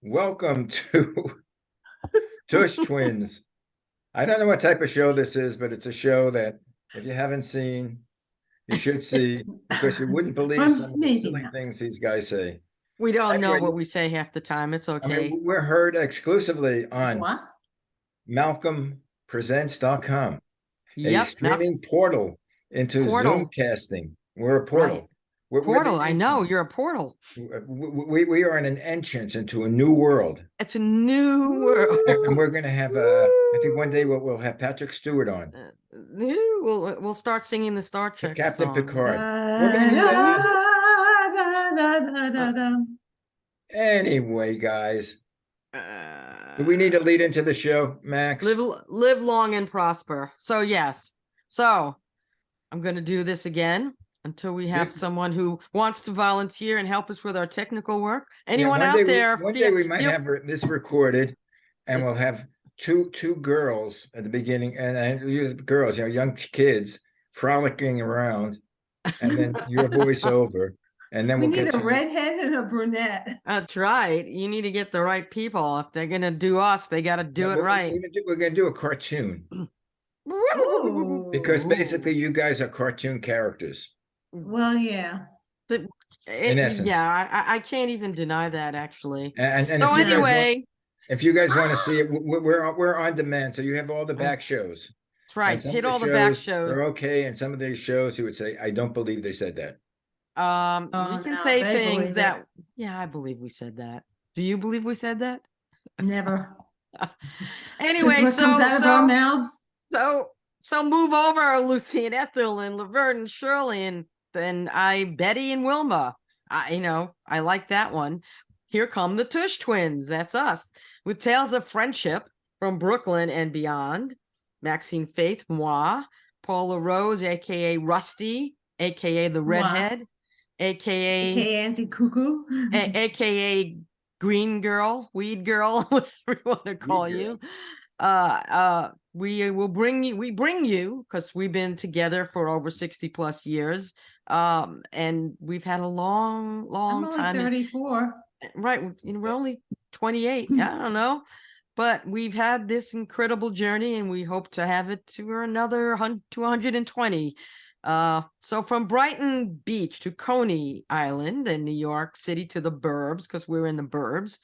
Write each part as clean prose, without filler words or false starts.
Welcome to Tush Twins. I don't know what type of show this is, but it's a show that if you haven't seen, you should see because you wouldn't believe From some of the maybe silly not. things these guys say. We don't know Anyway, what we say half the time. It's I mean, okay. we're heard exclusively on What? MalcolmPresents.com, a Yep. streaming portal into Zoom Portal. casting. We're a Right. portal. We're Portal. the I know entrance. you're a portal. We are an entrance into a new world. It's a new world. And we're going to have, I think one day we'll have Patrick Stewart on. We'll start singing the Star Trek Captain song. Picard. Anyway, guys, do we need to lead into the show, Max? Live long and prosper. So yes. So I'm going to do this again until we have someone who wants to volunteer and help us with our technical work. Anyone out there? One day we might have this recorded, and we'll have two girls at the beginning, and girls, young kids frolicking around, and then your voiceover, and then We we'll need get a to redhead and a brunette. That's right. You need to get the right people. If they're going to do us, they got to do it right. We're gonna do a cartoon Ooh. because basically you guys are cartoon characters. Well, yeah. In essence. Yeah, I can't even deny that actually. And so anyway, if you guys want to see it, we're on demand, so you have all the back shows. That's right. Hit all the back shows. They're okay, and some of these shows you would say, "I don't believe they said that." We can say things that. Yeah, I believe we said that. Do you believe we said that? Never. Anyway, what comes out of our mouths. So move over, Lucy and Ethel and Laverne and Shirley and then Betty and Wilma. I like that one. Here come the Tush twins. That's us with tales of friendship from Brooklyn and beyond. Maxine Faith, moi, Paula Rose, aka Rusty, aka the redhead, aka Auntie Cuckoo, aka Green Girl, Weed Girl, whatever you want to call you. We bring you because we've been together for over 60 plus years. And we've had a long time. 34. Right. We're only 28. I don't know. But we've had this incredible journey and we hope to have it to another 220. So from Brighton Beach to Coney Island in New York City to the burbs, because we're in the burbs.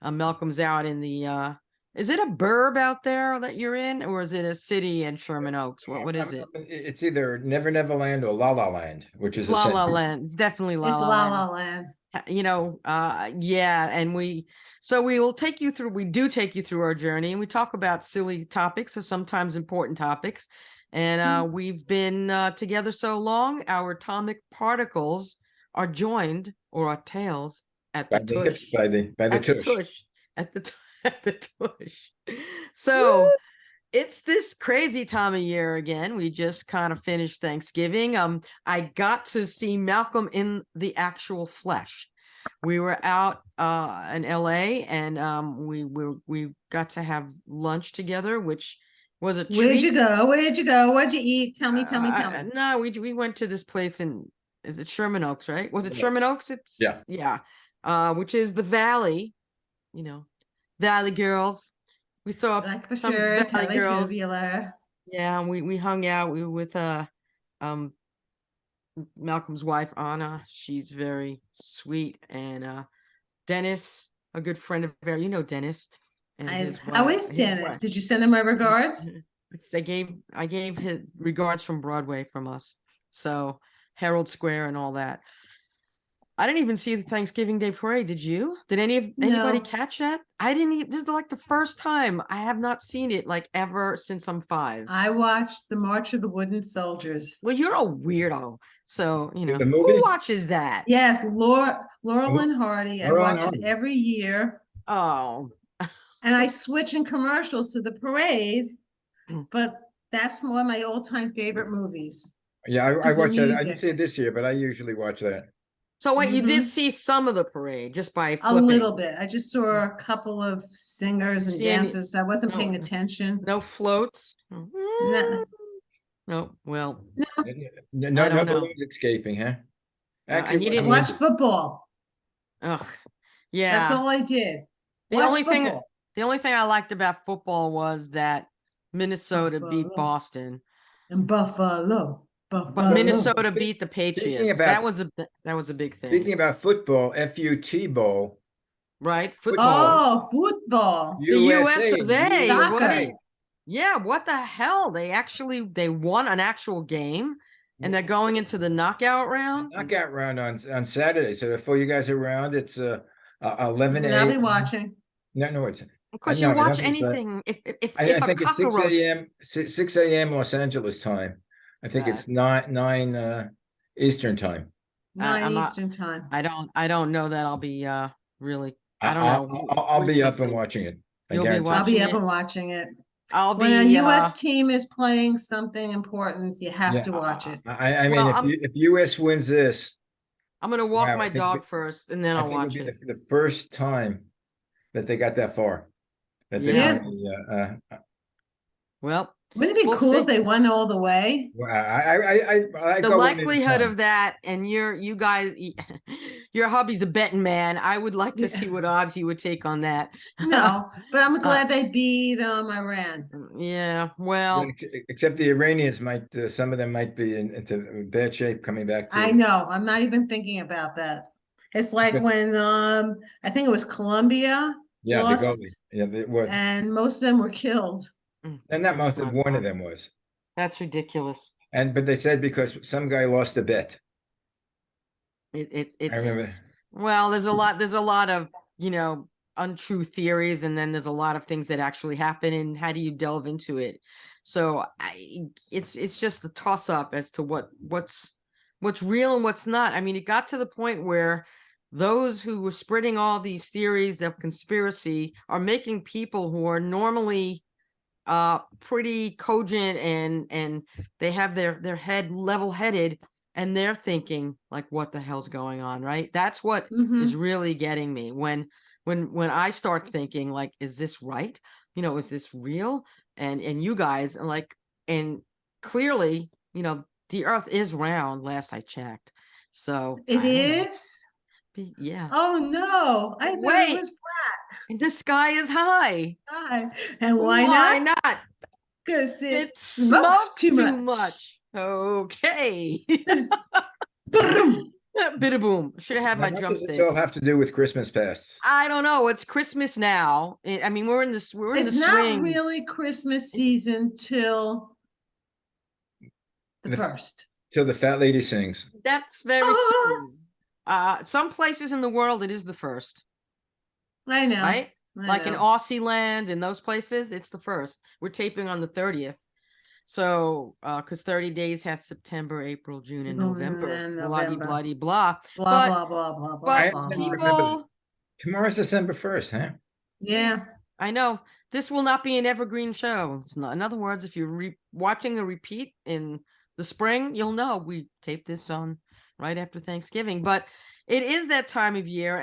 Malcolm's out in the is it a burb out there that you're in, or is it a city in Sherman Oaks? What is it? It's either Never Never Land or La La Land, which is La La Land. It's definitely La La Land. Yeah, and we will take you through. We do take you through our journey, and we talk about silly topics or sometimes important topics. And we've been together so long, our atomic particles are joined, or our tails at the tush. By the tush. At the tush. So it's this crazy time of year again. We just kind of finished Thanksgiving. I got to see Malcolm in the actual flesh. We were out in LA and we got to have lunch together, which was a treat. Where'd you go? What'd you eat? Tell me. No, we went to this place is it Sherman Oaks, right? Was it Sherman Oaks? Yeah. Which is the Valley, Valley Girls. We saw some Valley Girls. Yeah, we hung out. We were with Malcolm's wife Anna. She's very sweet, and Dennis, a good friend of ours. Dennis. And how is Dennis? Did you send him my regards? I gave his regards from Broadway from us. So Herald Square and all that. I didn't even see the Thanksgiving Day parade. Did you? Did anybody catch that? I didn't even. This is like the first time. I have not seen it like ever since I'm 5. I watched the March of the Wooden Soldiers. Well, you're a weirdo. So, who watches that? Yes, Laurel and Hardy. I watch it every year. Oh. And I switch in commercials to the parade, but that's one of my all-time favorite movies. Yeah, I watched that. I didn't see it this year, but I usually watch that. So wait, you did see some of the parade just by flipping. A little bit. I just saw a couple of singers and dancers. I wasn't paying attention. No floats? No. Well. No balloons escaping, huh? Actually, I watched football. Ugh. Yeah. That's all I did. The Watch only thing football. the only thing I liked about football was that Minnesota beat Buffalo. Boston, And Buffalo. but Buffalo. Minnesota Spe- beat the Speaking Patriots. about That was a big thing, speaking about football, FUT Bowl, right? football, Football. Oh, football. The US USA, of A. What do Soccer. you, yeah, what the hell? They won an actual game and they're going into the knockout round. knockout round on Saturday. So if all you guys are around, it's 11 And I'll be a.m. watching. No, it's Because no, you I don't watch think so. anything. I If a think it's 6 cockroach, a.m. 6 a.m. Los Angeles time. I think uh, it's nine Eastern time. I'm 9 not Eastern time. I don't know that I'll be really I, I don't I'll, know. I'll be We'll up and see. watching it. I You'll be guarantee. I'll be watching up it. and watching it. I'll When a be US team is playing something important, you have Yeah, to watch it. I mean, well, if US wins this, I'm gonna walk wow, my dog first and then I I'll think it'll watch be it. the first time that they got that far, that they Yeah. Yeah. finally. Well, Wouldn't it be we'll cool see. if they won all the way? I The go one at a likelihood time. of that, and you guys, your hubby's a betting man. I would like to Yeah. see what odds he would take on that. No, but I'm Uh, glad they beat Iran. yeah, well, Except the Iranians might, some of them might be into bad shape coming back I to. know. I'm not even thinking about that. It's like Because, when I think it was Colombia yeah, the goalie. lost Yeah, what? and most of them were killed. And not that's most of not one of fun. them was. That's ridiculous. But they said because some guy lost a bet. I It's remember. well, there's a lot of, untrue theories, and then there's a lot of things that actually happen, and how do you delve into it? So it's just a toss up as to what's real and what's not. I mean, it got to the point where those who were spreading all these theories of conspiracy are making people who are normally pretty cogent and they have their head level headed, and they're thinking like, what the hell's going on, right? That's what is Mhm. really getting me when I start thinking like, is this right? Is this real? And you guys are like, and clearly, the earth is round, last I checked. So It I don't know. is? Yeah. Oh no, I thought it Wait, was the sky is high. fine. And why Why not? not? Because It it smokes smokes too too much. much. Okay. Boom. Bida boom. Should have had Now, my what does this all drumsticks. have to do with Christmas pasts? I don't know. It's Christmas now. I mean, we're in the It's not swing. really Christmas season till the The- first. Till the fat lady sings. That's very Ah, soon. Some places in the world it is the first, I know. right? I Like in know. Aussie land and those places, it's the first. We're taping on the 30th. So, because 30 days have September, April, June, and November. And Bloody, November. bloody, blah. Blah But blah blah blah blah but blah I blah. remember that. people, Tomorrow's December 1st, huh? Yeah. I know this will not be an evergreen show. It's not. In other words, if you're watching a repeat in the spring, you'll know we taped this on right after Thanksgiving. But it is that time of year,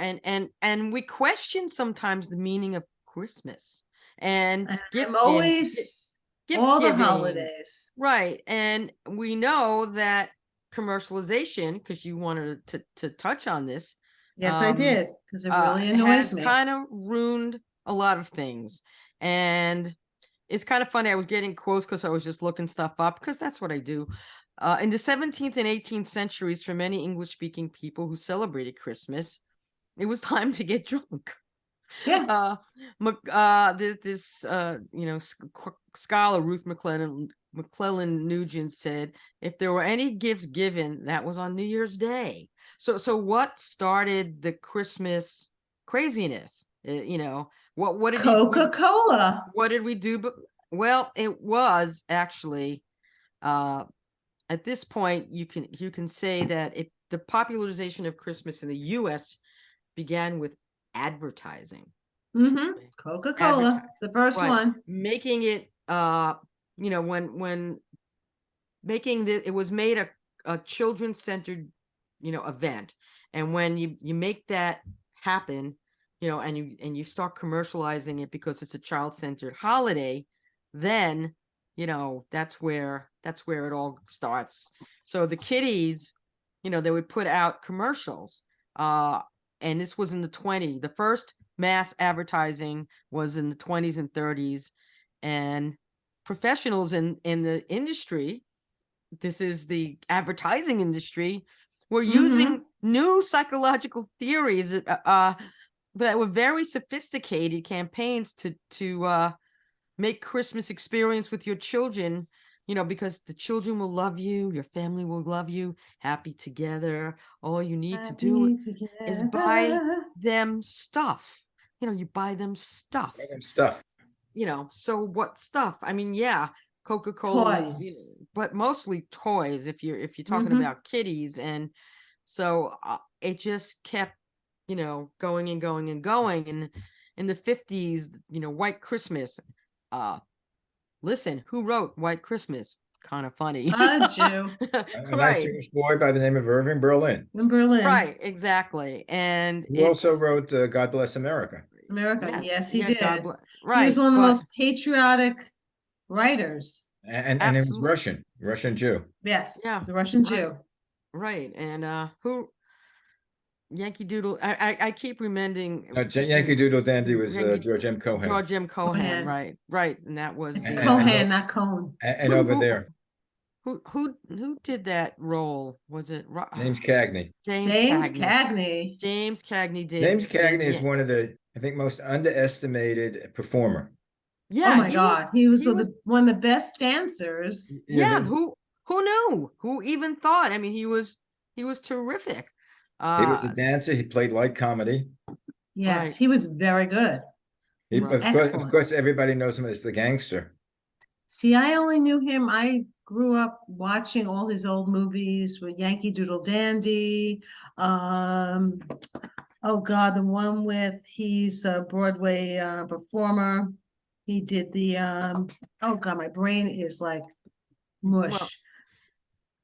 and we question sometimes the meaning of Christmas and And gift I'm always gift all the giving. holidays. Right. And we know that commercialization, because you wanted to touch on this, Yes, I did, because it really annoys has me. kind of ruined a lot of things. And it's kind of funny. I was getting quotes because I was just looking stuff up, because that's what I do. In the 17th and 18th centuries, for many English-speaking people who celebrated Christmas, it was time to get drunk. Yeah. This scholar Ruth McClellan Nugent said, if there were any gifts given, that was on New Year's Day. So what started the Christmas craziness? What did Coca-Cola. what did we do? Well, it was actually at this point you can say that the popularization of Christmas in the U.S. began with advertising. Mm-hmm. Coca-Cola, the first Right. one. Making it when making it was made a children-centered event, and when you make that happen, and you start commercializing it because it's a child-centered holiday, then that's where it all starts. So the kiddies, they would put out commercials, and this was in the 20s. The first mass advertising was in the 20s and 30s, and professionals in the industry, this is the advertising industry, were using new psychological theories that were very sophisticated campaigns to make Christmas experience with your children, because the children will love you, your family will love you, happy together. All you need to do is buy them stuff. You buy them stuff. And stuff. So what stuff? I mean, yeah, Coca-Cola, Toys. but mostly toys if you're talking about kiddies. And so it just kept, going and going and going. And in the 50s, White Christmas, listen, who wrote White Christmas? Kind of funny. A Jew. A nice Jewish boy by the name of Irving Berlin. In Berlin. Right, exactly. And Who also wrote God Bless America. America, yes, he yeah, did. Right. He was one of the most patriotic writers. And it was Russian Jew. Yes, Yeah, he's a Russian right. Jew. Right. And who Yankee Doodle, I keep remembering Yankee Doodle Dandy was George M. Cohan. George M. Cohan, right. And that was It's Cohan, not Cohen. And over there. Who did that role? Was it James Cagney? James Cagney. James Cagney did. James Cagney is one of the, I think, most underestimated performer. Yeah. Oh my God. He was one of the best dancers. Yeah. Who knew? Who even thought? I mean, he was terrific. He was a dancer. He played light comedy. Yes, right. He was very good. Of course, everybody knows him as the gangster. See, I only knew him. I grew up watching all his old movies with Yankee Doodle Dandy. Oh God, the one with he's a Broadway performer. He did the oh God, my brain is like mush.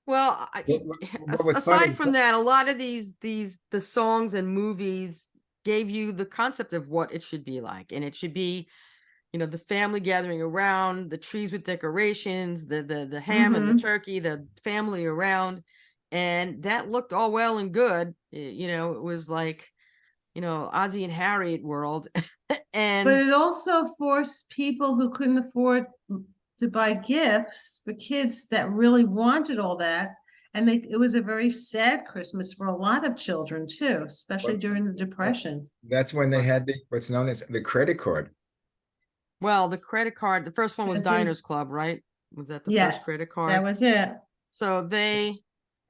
Well, aside from that, a lot of the songs and movies gave you the concept of what it should be like, and it should be, the family gathering around, the trees with decorations, the ham and the turkey, the family around, and that looked all well and good. It was like, Ozzie and Harriet world, but it also forced people who couldn't afford to buy gifts for kids that really wanted all that. And it was a very sad Christmas for a lot of children too, especially during the Depression. That's when they had what's known as the credit card. Well, the credit card, the first one was Diners Club, right? Was that the first credit card? That was it. So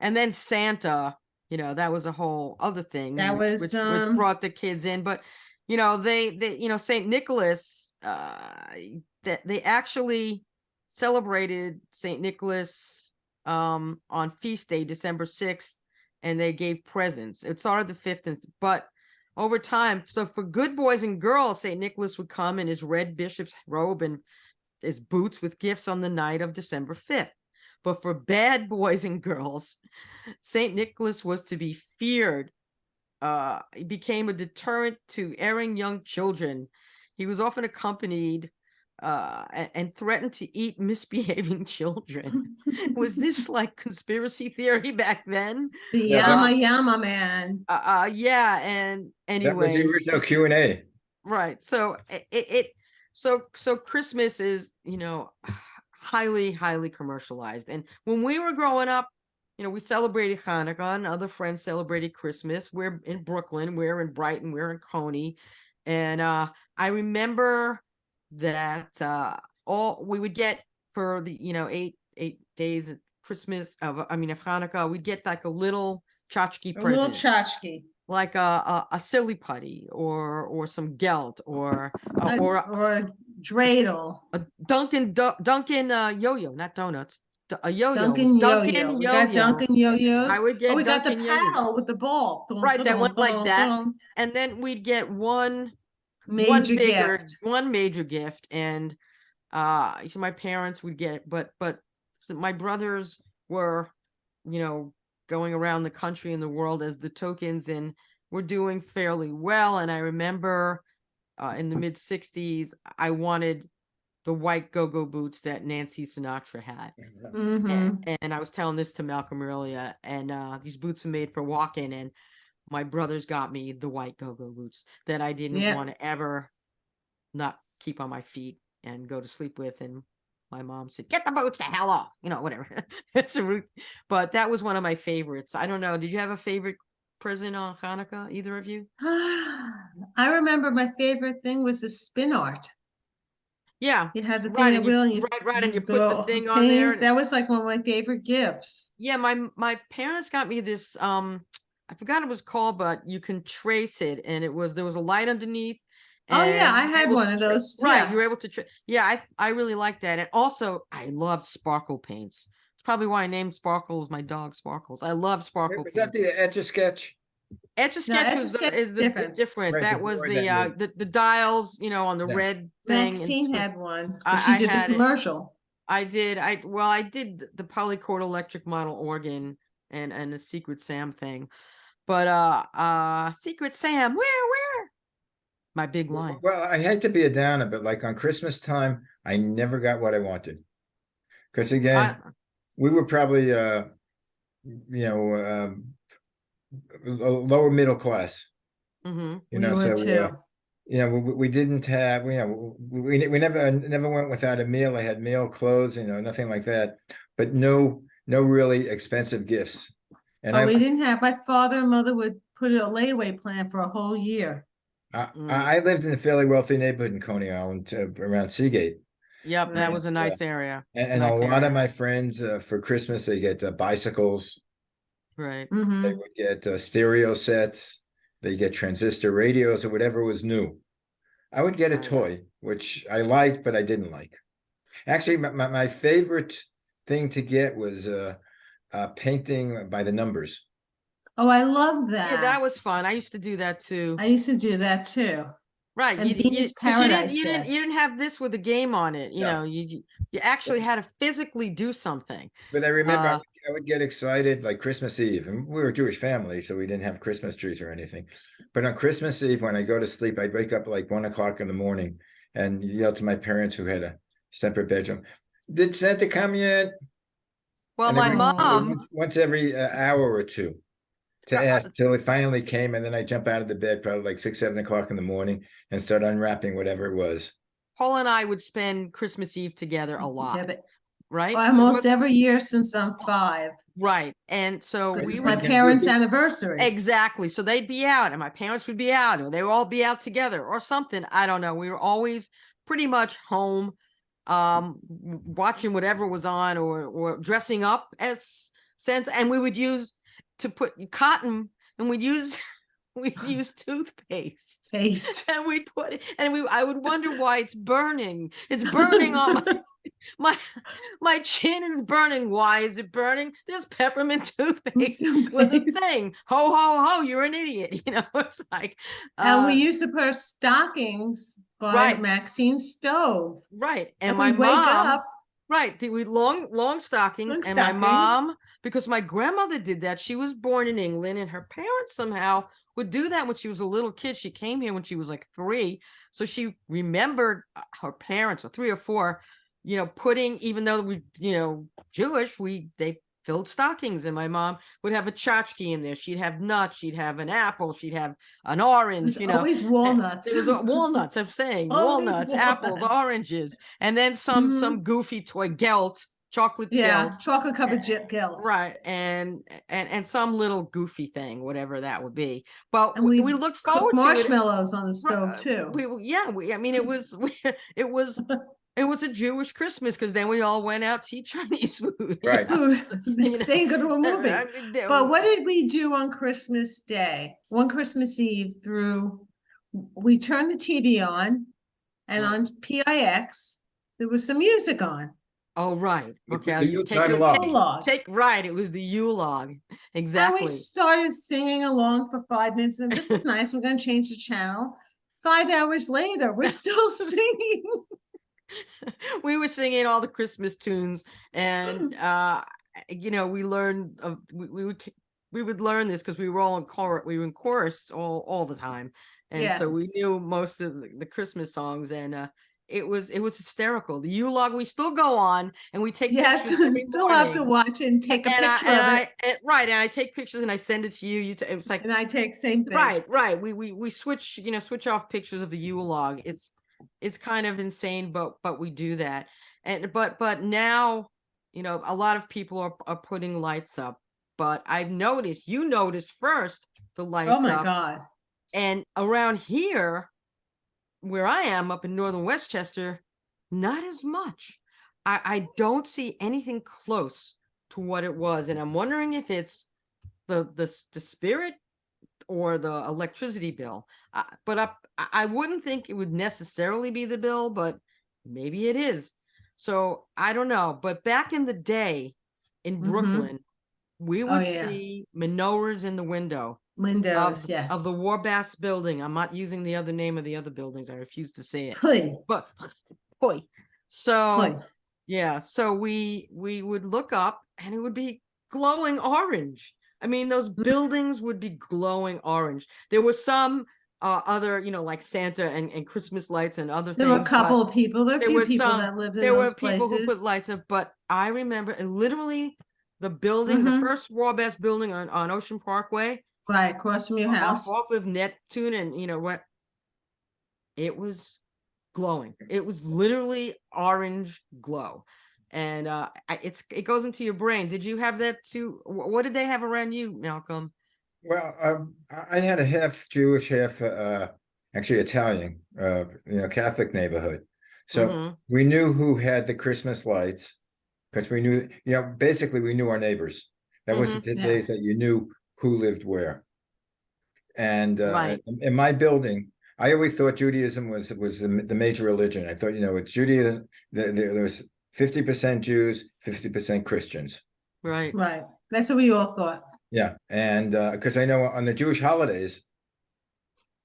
and then Santa, that was a whole other thing. That which brought the kids in. But, they St. Nicholas, that they actually celebrated St. Nicholas on feast day, December 6th, and they gave presents. It started the 5th, but over time, so for good boys and girls, St. Nicholas would come in his red bishop's robe and his boots with gifts on the night of December 5th. But for bad boys and girls, St. Nicholas was to be feared. He became a deterrent to erring young children. He was often accompanied and threatened to eat misbehaving children. Was this like conspiracy theory back then? The Yama man. Yeah, and anyway, that was the original Q&A. Right. So so Christmas is, highly commercialized. And when we were growing up, we celebrated Hanukkah, and other friends celebrated Christmas. We're in Brooklyn, we're in Brighton, we're in Coney, and I remember that all we would get for the 8 days of Christmas of Hanukkah, we'd get like a little tchotchke present, little tchotchke, like a silly putty or some gelt or a dreidel, a Dunkin' yo-yo, not donuts. A yo-yo. Dunkin' yo-yo. We got Dunkin' yo-yos. I would get. We got the Dunkin' paddle with the ball. Right, that went like that. And then we'd get one major gift, and so my parents would get it, but my brothers were, going around the country and the world as the tokens, and were doing fairly well. And I remember in the mid-60s, I wanted the white go-go boots that Nancy Sinatra had. And I was telling this to Malcolm earlier, and these boots are made for walking. And my brothers got me the white go-go boots that I didn't Yeah. want to ever not keep on my feet and go to sleep with. And my mom said, "Get the boots the hell off," whatever. It's a root, but that was one of my favorites. I don't know. Did you have a favorite present on Hanukkah, either of you? I remember my favorite thing was the spin art. Yeah, You had the thing right. that And you wheel and you right, and you put the go thing on there. paint. That was like one of my favorite gifts. Yeah, my parents got me this. I forgot it was called, but you can trace it, and there was a light underneath. Oh yeah, I And had able one to of tra- those. Right, Yeah. you're able to. Yeah, I really like that, and also I loved sparkle paints. It's probably why I named Sparkles my dog Sparkles. I love sparkle Was that paints. the Etch-a-Sketch? Etch a No, Sketch Etch a was Sketch is is different. different. Right, the That was board that you- the dials, on the Yeah. red thing. Maxine had one. I She did the had it. commercial. I did. I did the polychord electric model organ and the Secret Sam thing. But Secret Sam, where? My big line. Well, I hate to be a downer, but like on Christmas time, I never got what I wanted. Because again, we were probably lower middle class. Mhm. You We know, were so too. we didn't have, we never went without a meal. I had meal clothes, nothing like that, but no really expensive gifts. And Oh, we didn't have, my father and mother would put a layaway plan for a whole year. I lived in a fairly wealthy neighborhood in Coney Island, around Seagate. Yep, that Right. was a nice area. It's And a nice lot area. of my friends, for Christmas, they get bicycles, Right. they Mhm. would get stereo sets, they get transistor radios or whatever was new. I would get a Right. toy, which I liked, but I didn't like. Actually, my favorite thing to get was painting by the numbers. Oh, I love Yeah, that that. was fun. I used to do that too. I used to do that too. Right. And Beanie's Because you Paradise didn't sets. have this with a game on it. No. You actually had to physically do something. But I remember Uh, I would get excited like Christmas Eve, and we were a Jewish family, so we didn't have Christmas trees or anything. But on Christmas Eve, when I go to sleep, I'd wake up like 1 o'clock in the morning and yell to my parents, who had a separate bedroom, "Did Santa come yet?" well, And my every mom, once every hour or two to ask till it finally came, and then I jump out of the bed probably like 6, 7 o'clock in the morning and start unwrapping whatever it was. Paul and I would spend Christmas Eve together a lot, Together. right? Almost every year since I'm 5. Right. And so This we is would my parents' anniversary. exactly. So they'd be out and my parents would be out, or they would all be out together or something. I don't know. We were always pretty much home, watching whatever was on or dressing up as Santa. And we would use to put cotton, and we'd use toothpaste. Paste. And we'd put it, and I would wonder why it's burning. It's burning on my chin is burning. Why is it burning? There's peppermint toothpaste with a thing. Ho ho ho! You're an idiot. It's like. And we used to put stockings by Right. Maxine's stove. Right, and And my we'd wake mom. up. Right, we long stockings, Long and my stockings. mom, because my grandmother did that. She was born in England, and her parents somehow would do that when she was a little kid. She came here when she was like 3, so she remembered her parents, or 3 or 4, putting, even though we, Jewish, they filled stockings, and my mom would have a tchotchke in there. She'd have nuts, she'd have an apple, she'd have an orange, Always walnuts. It was walnuts. I'm saying Always walnuts, apples, walnuts. oranges, and then some goofy toy, gelt, chocolate Yeah, gelt, chocolate covered gelt. right, and some little goofy thing, whatever that would be. But And we we looked cook forward to it. marshmallows on the stove too. I mean, it was it was a Jewish Christmas, because then we all went out to eat Chinese food. Right. Next day and go to a movie. I mean, But what did we do on Christmas Day? One Christmas Eve we turned the TV on, and Right. on PIX, there was some music on. Oh, right. Okay. The Yuletide log. Right. It was the Yule log. And Exactly. we started singing along for 5 minutes, and this is nice. We're going to change the channel. 5 hours later, we're still singing. We were singing all the Christmas tunes, and we learned we would learn this because we were all in chorus. We were in chorus all the time, and so we Yes. knew most of the Christmas songs. And it was hysterical. The Yule log, we still go on and we take Yes, pictures I every still have to morning. watch it and take a And picture of it. right, and I take pictures and I send it to you. It was like And I take same thing. right. We switch, switch off pictures of the Yule log. It's kind of insane, but we do that. And but now, a lot of people are putting lights up. But I've noticed, you noticed first the Oh lights my up. God. And around here, where I am up in northern Westchester, not as much. I don't see anything close to what it was. And I'm wondering if it's the spirit or the electricity bill. But I wouldn't think it would necessarily be the bill, but maybe it is. So I don't know. But back in the day in Brooklyn, we Oh, would yeah. see menorahs in the window Windows, of the yes. Warbass building. I'm not using the other name of the other buildings. I refuse to say it. Pui, But boy, so pui. yeah, so we would look up and it would be glowing orange. I mean, those buildings would be glowing orange. There were some other, like Santa and Christmas lights and other There were a things, couple but of people, there were a there few were people some, that lived in there were those people who put places. lights up, but I remember literally the building, the first Warbass building on Ocean Parkway, Right, across from your house. off of Neptune, and what, it was glowing. It was literally orange glow. And it goes into your brain. Did you have that too? What did they have around you, Malcolm? Well, I had a half Jewish, half actually Italian, Catholic neighborhood. So we knew who had the Christmas lights because we knew, basically we knew our neighbors. That was the days that you knew who lived where. And Right. in my building, I always thought Judaism was the major religion. I thought, it's Judaism. There was 50% Jews, 50% Christians. Right. Right. That's what we all thought. Yeah. And because I know on the Jewish holidays,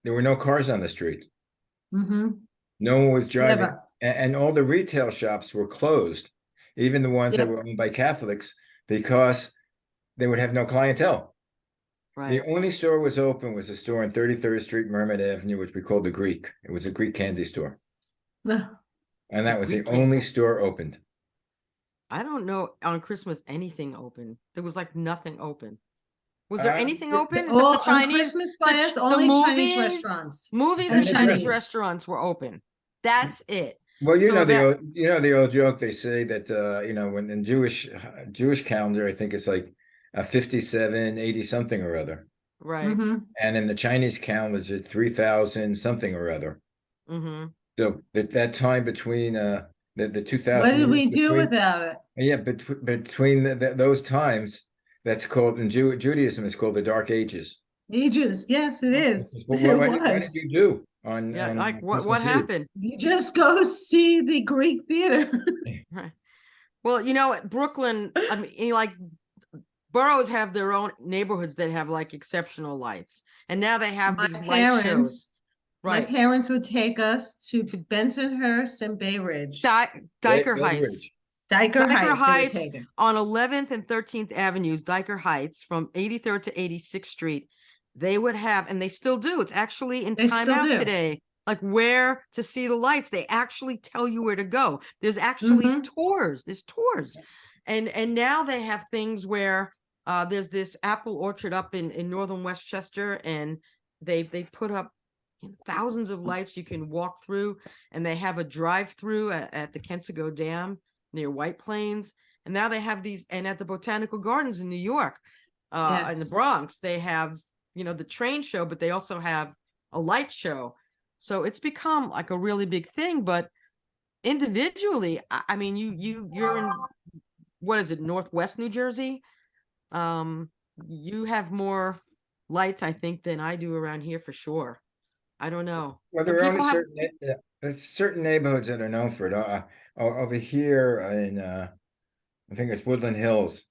there were no cars on the street. No one was driving. And all the retail shops were closed, even the ones that were owned by Catholics, because they would have no clientele. Right. The only store was open was a store on 33rd Street, Mermit Avenue, which we called the Greek. It was a Greek candy store. And that was the only store opened. I don't know on Christmas anything open. There was like nothing open. Was there anything open? Except the Chinese? On Christmas by us, only Chinese restaurants. Movies and Chinese restaurants were open. That's it. Well, the old joke they say that when in Jewish calendar, I think it's like 57, 80 something or other. Right. And in the Chinese calendar, it's 3,000 something or other. So that time between the 2000. What did we do without it? Yeah, between those times, that's called in Judaism, it's called the Dark Ages. Ages, yes, it is. What did you do on? Yeah, on like what Christmas Eve? happened? You just go see the Greek theater. Right. Well, Brooklyn, I mean, like boroughs have their own neighborhoods that have like exceptional lights, and now they have these light shows. Right. My parents would take us to Bensonhurst and Bay Ridge. Dyker Heights. Dyker Heights on 11th and 13th Avenues, Dyker Heights from 83rd to 86th Street. They would have, and they still do. It's actually in Time Out today, like where to see the lights. They actually tell you where to go. There's actually tours. There's tours. And now they have things where there's this apple orchard up in northern Westchester, and they put up thousands of lights you can walk through, and they have a drive-through at the Kensigo Dam near White Plains, and now they have these, and at the Botanical Gardens in New York, in the Bronx, they have the train show, but they also have a light show. So it's become like a really big thing. But individually, I mean, you're in, what is it, Northwest New Jersey? You have more lights, I think, than I do around here for sure. I don't know. Well, there are only certain neighborhoods that are known for it. Over here in, I think it's Woodland Hills.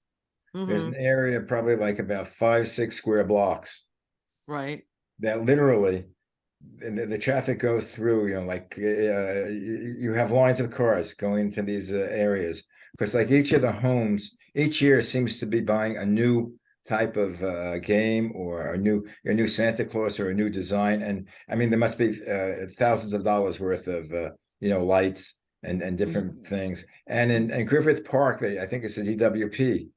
There's an area probably like about 5-6 square blocks. Right. That literally the traffic goes through. You have lines of cars going to these areas because like each of the homes each year seems to be buying a new type of game or a new Santa Claus or a new design. And I mean, there must be thousands of dollars worth of lights and different things. And in Griffith Park, I think it's the DWP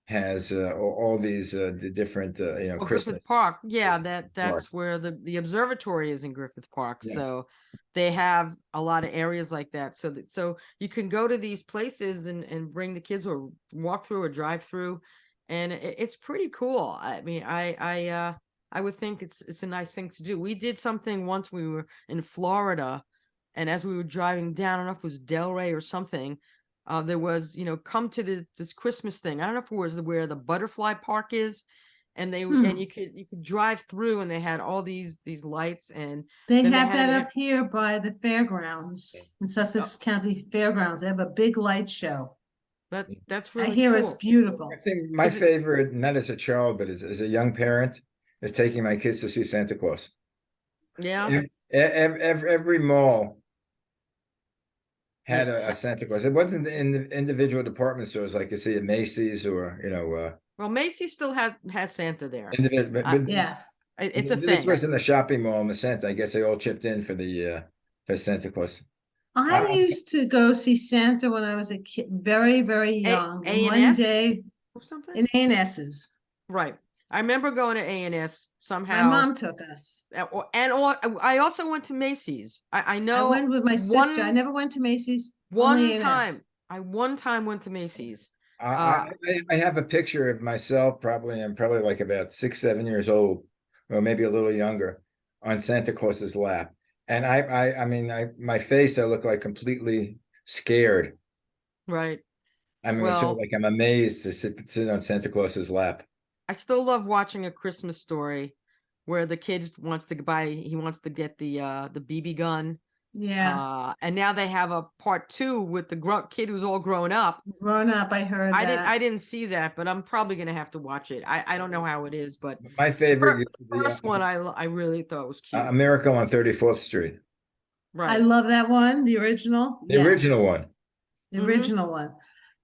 has all these the different Oh, Christmas Griffith Park. Yeah, Park. that's where the observatory is in Griffith Park. Yeah. So they have a lot of areas like that. So you can go to these places and bring the kids or walk through or drive through, and it's pretty cool. I mean, I would think it's a nice thing to do. We did something once. We were in Florida, and as we were driving down, I don't know if it was Delray or something. There was, come to this Christmas thing. I don't know if it was where the butterfly park is, and and you could drive through, and they had all these lights, and They then have had that an- up here by the fairgrounds, in Sussex County Fairgrounds. They have a big light show. that's I really hear cool. it's beautiful. I think my Is it- favorite, not as a child, but as a young parent, is taking my kids to see Santa Claus. Yeah, Every mall had a Santa Claus. It wasn't in the individual department stores like you see at Macy's or well, Macy's still has Santa there. but Yes. It's a this thing. was in the shopping mall in the Santa. I guess they all chipped in for Santa Claus. I Uh, used to go see Santa when I was a kid, very, very young. And one A&S? day Or something, in A&S's, right? I remember going to A&S my somehow. mom took us. Or I also went to Macy's. I I know went with my sister. I never went to Macy's. Only one A&S. time. I one time went to Macy's. I have a picture of myself. I'm probably like about 6, 7 years old, or maybe a little younger, on Santa Claus's lap. And I mean, my face, I look like completely scared. Right. I mean, it's sort of Well, like I'm amazed to sit on Santa Claus's lap. I still love watching A Christmas Story, where the kid wants to get the BB gun. Yeah. And now they have a part 2 with the kid who's all grown up. Grown up, I heard that. I didn't see that, but I'm probably gonna have to watch it. I don't know how it is, but My favorite, the first one I really thought was cute. Miracle on 34th Street, I Right. love that one, the original. the original Yes, one. the Mhm. original one.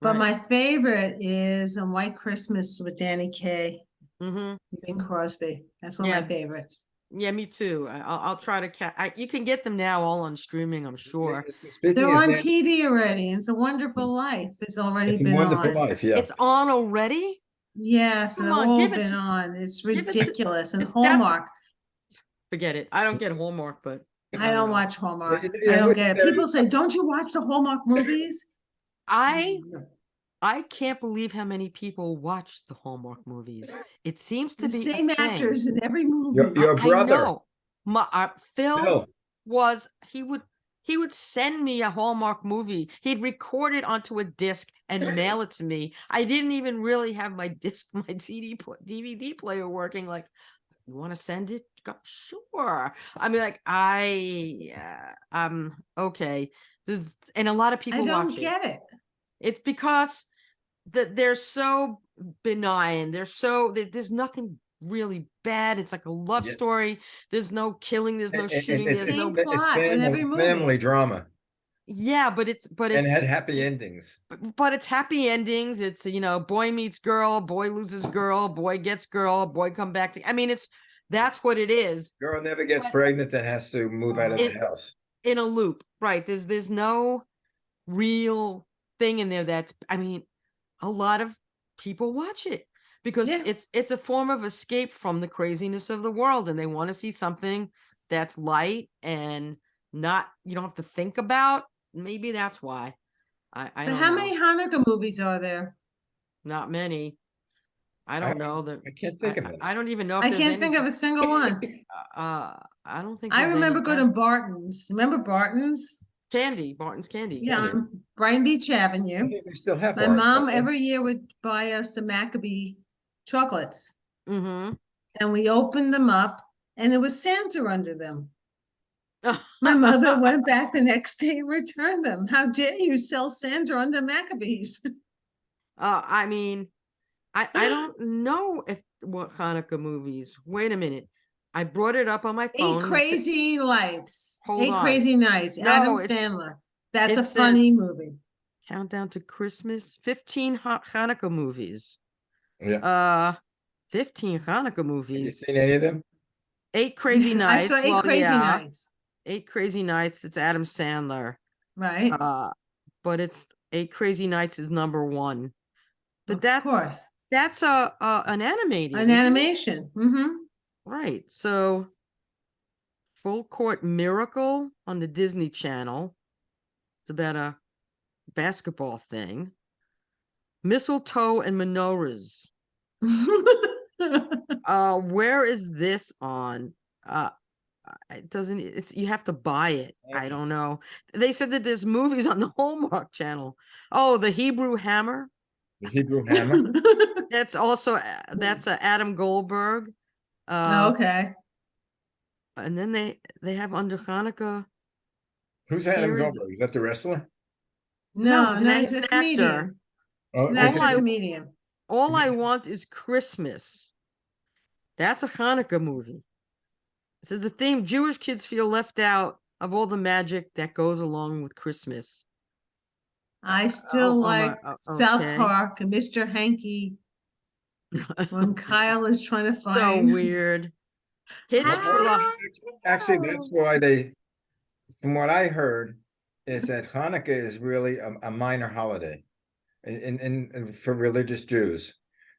But Right. my favorite is White Christmas with Danny Kaye Mm-hmm. and Bing Crosby. That's one of Yeah. my favorites. Yeah, me too. I'll try to you can get them now all on streaming, I'm sure. Speaking They're of on that, TV already. It's a Wonderful Life. It's already It's a been Wonderful on. Life. Yeah, It's on already? Yes, Come they've on, all give it been to- on. It's give it to- ridiculous. And that's- Hallmark. Forget it. I don't get Hallmark, but I don't know. watch Hallmark. Yeah, I don't look, get it. there- People say, "Don't you watch the Hallmark movies?" I can't believe how many people watch the Hallmark movies. It seems to The be same a thing. actors in every movie. Your I brother, know. Phil Phil. was he would send me a Hallmark movie. He'd record it onto a disc and mail it to me. I didn't even really have my DVD player working. Like, you want to send it? Sure. I mean, like, okay. And a lot of people I don't watch it. get it. It's because they're so benign. There's nothing really bad. It's like a love Yeah. story. There's no killing. There's no shooting. the There's no same plot in every movie. family drama, yeah, but it's and had happy endings. but it's happy endings. It's boy meets girl, boy loses girl, boy gets girl, boy come back to. I mean, that's what it is. Girl never gets But- pregnant and has to move out of the house. In a loop, right? There's no real thing in there. I mean, a lot of people watch it because Yeah. it's a form of escape from the craziness of the world, and they want to see something that's light and not you don't have to think about. Maybe that's why. I But don't how know. many Hanukkah movies are there? Not many. I don't know that. I can't think of it. I don't even know if I there's can't think of a single one. I don't think I there's remember any going to Barton's. Remember Barton's? Barton's Candy. Yeah, Candy. on Brighton Beach I Avenue. think we still have My ours, mom don't we? every year would buy us the Maccabee chocolates, Mm-hmm. and we opened them up, and there was Santa under them. My mother went back the next day and returned them. How dare you sell Santa under Maccabees? I mean, I don't know what Hanukkah movies. Wait a minute. I brought it up on my phone. Eight Crazy Lights, Hold Eight on. Crazy Nights, No, Adam it's- Sandler. That's it a says- funny movie. Countdown to Christmas. 15 Hanukkah movies. Yeah. 15 Hanukkah Have you movies. seen any of them? 8 Crazy I Nights. saw Eight Well, Crazy yeah. Nights. Eight Crazy Nights. It's Adam Sandler. Right? But it's Eight Crazy Nights is number one. But Of course. that's an animated, An isn't it? animation. Mm-hmm. Right. So Full Court Miracle on the Disney Channel. It's about a basketball thing. Mistletoe and Menorahs. Where is this on? It doesn't, it's, you have to buy it. I don't know. They said that there's movies on the Hallmark Channel. Oh, The Hebrew Hammer. The Hebrew Hammer. That's also that's Adam Goldberg. Okay. And then they have under Hanukkah. Who's Adam Here's- Goldberg? Is that the wrestler? No, he's no, an- he's he's a an comedian. actor. Oh, No, he's is a it- comedian. All I Want is Christmas. That's a Hanukkah movie. It says the theme: Jewish kids feel left out of all the magic that goes along with Christmas. I still like South okay. Park and Mr. Hanky when Kyle is trying to So find. weird. Hits Well, for the Actually, that's why they, from what I heard, is that Hanukkah is really a minor holiday in for religious Jews.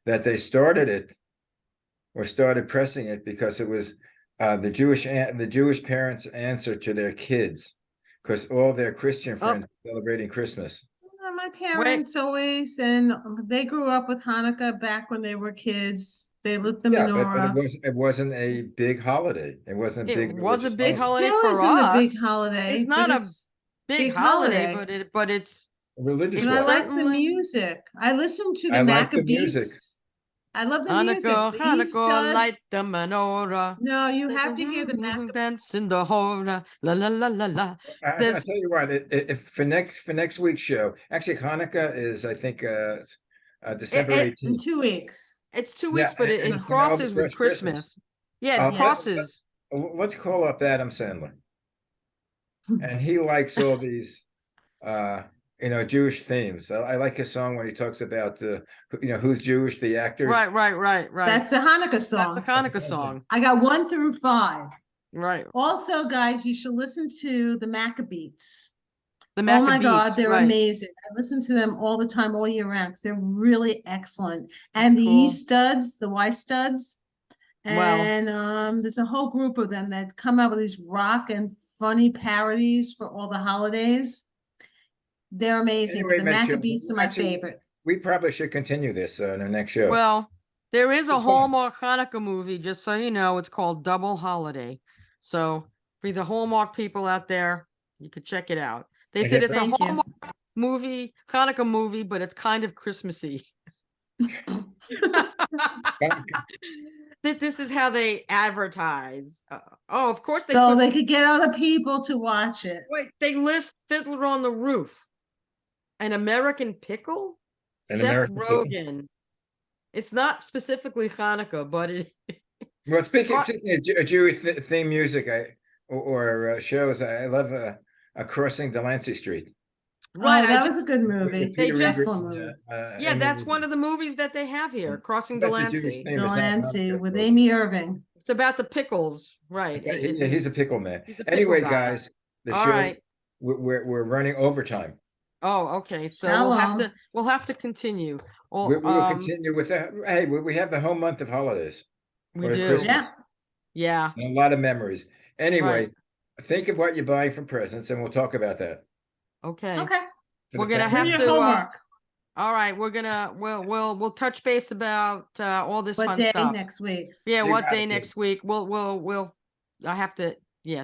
That they started it or started pressing it because it was the Jewish parents' answer to their kids, because all their Christian friends were celebrating Christmas. My parents always, and they grew up with Hanukkah back when they were kids. They lit the menorah. But it wasn't a big holiday. It wasn't a It big. was a religious big holiday Still for isn't a big us. holiday. It's not but a it's big holiday, but it's A religious and I one. like the certainly- music. I listen to the I like the Maccabees. music. I love the music. Hanukkah, The Hanukkah, light Eastuds. the menorah. No, you have to hear the Maccabees. Dance in the hora, la la la la la. I There's- tell you what, if for next week's show, actually Hanukkah is I think December It- In 18th. 2 weeks. It's 2 Yeah, weeks, but and it it's gonna crosses with overcross Christmas. Christmas. Yeah, it Yeah. crosses. Let's call up Adam Sandler, and he likes all these Jewish themes. I like his song when he talks about who's Jewish, the actors. Right. That's the Hanukkah That's song. the Hanukkah song. I got 1 through 5. Right. Also, guys, you should listen to the Maccabees. The Oh Maccabees. my God, they're right. amazing. I listen to them all the time, all year round, 'cause they're really excellent. And the cool. E studs, the Y studs. Wow. And there's a whole group of them that come out with these rock and funny parodies for all the holidays. They're amazing. Anyway, The Mitchell, Maccabees are my actually, favorite. We probably should continue this in our next show. Well, there is a Good fun. Hallmark Hanukkah movie, just so you know. It's called Double Holiday. So for the Hallmark people out there, you could check it out. They I said get it's a Thank you. Hallmark movie, Hanukkah movie, but it's kind of Christmassy. This is how they advertise. Of course they So put, they could get other people to watch it. wait, they list Fiddler on the Roof, An American Pickle, An Seth American Pickle? Rogen. It's not specifically Hanukkah, but it Well, speaking Right. of Jewish theme music, or shows, I love Crossing Delancey Street. right. Oh, I that ju- was a good movie. They Peter just- Egert Excellent and, movie. yeah, Amy that's Rubin. one of the movies that they have here, Crossing That's a Jewish Delancey. theme. It's not Delancey Hanukkah, with but- Amy Irving. It's about the pickles, right? Yeah, he's a pickle man. He's a pickle Anyway, guy. guys, the All show right. we're running overtime. Oh, okay. So Shalom. we'll have to continue. Or, We will continue with that. Hey, we have the whole month of holidays. we or do. Christmas. Yeah. Yeah. And a lot of memories. Anyway, Right. think of what you're buying for presents, and we'll talk about that. Okay. Okay. for We're the gonna Do have family. your to, homework. All right, we'll touch base about all this What fun day stuff. next week? Yeah, You what got day it. next week? We'll I have to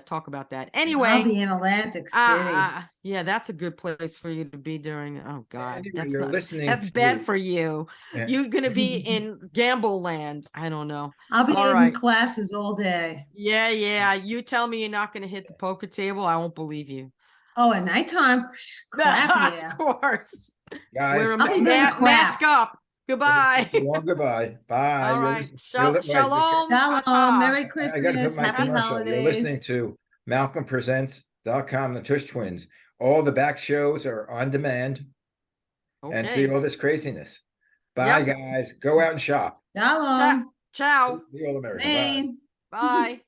talk about that. I'll Anyway, be in Atlantic City. yeah, that's a good place for you to be during. Oh God, Anyway, that's you're not listening that's to- bad for you. Yeah. You're gonna be in Gamble Land. I don't know. I'll be all in right. classes all day. Yeah. You tell me you're not gonna hit the poker table, I won't believe you. Oh, at nighttime, crap yeah. Of course. Guys, Wear a I'll be doing mask craps. up. Goodbye. so long, goodbye. Bye. All You're right. listening- you're li- Shalom. Shalom, ta-ta. Merry I got to Christmas, put my Happy commercial. You're listening Holidays. to MalcolmPresents.com, the Tush Twins. All the back shows are on demand, and see Okay. all this craziness. Bye, Yep. guys. Go out and shop. Shalom, Ciao. Be all American. Bye. Maine. Bye.